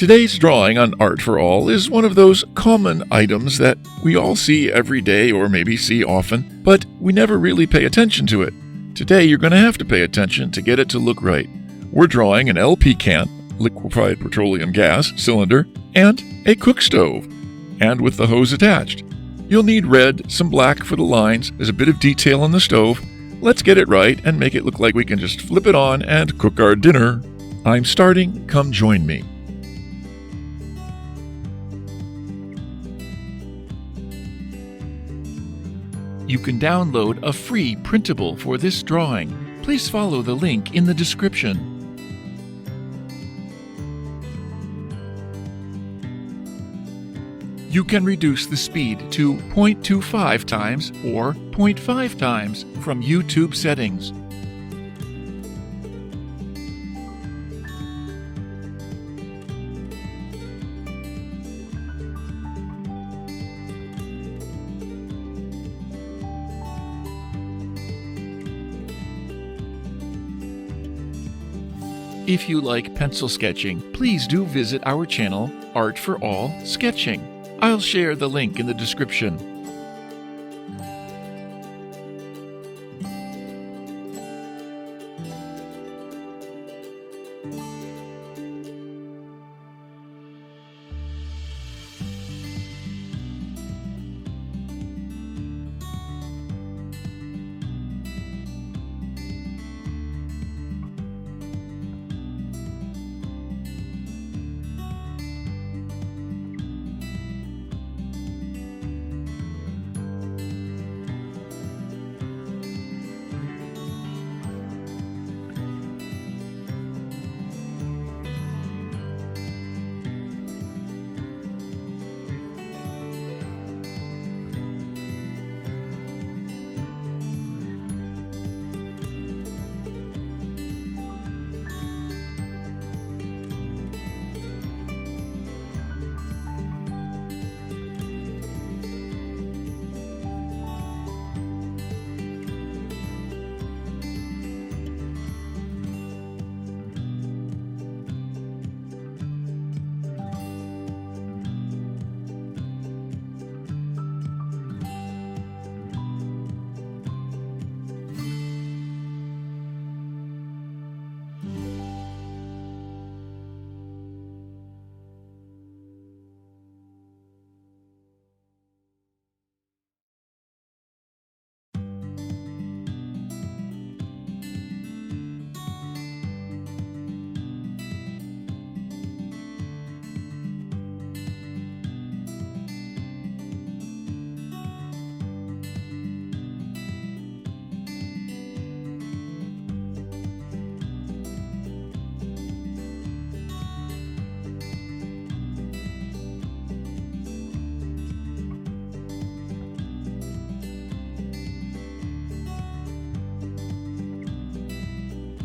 Today's drawing on Art for All is one of those common items that we all see every day or maybe see often, but we never really pay attention to it. Today you're going to have to pay attention to get it to look right. We're drawing an LP can, liquefied petroleum gas, cylinder, and a cook stove, and with the hose attached. You'll need red, some black for the lines, there's a bit of detail on the stove. Let's get it right and make it look like we can just flip it on and cook our dinner. I'm starting, come join me. You can download a free printable for this drawing. Please follow the link in the description. You can reduce the speed to 0.25 times or 0.5 times from YouTube settings. If you like pencil sketching, please do visit our channel, Art for All Sketching. I'll share the link in the description.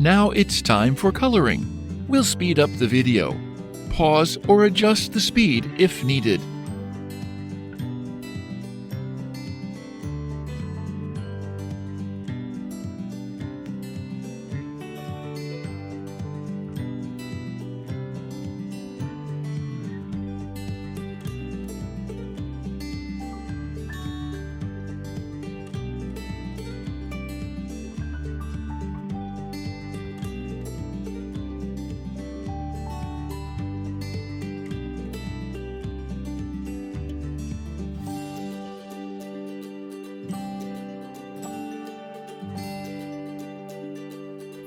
Now it's time for coloring. We'll speed up the video. Pause or adjust the speed if needed.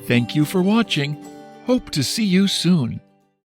Thank you for watching. Hope to see you soon.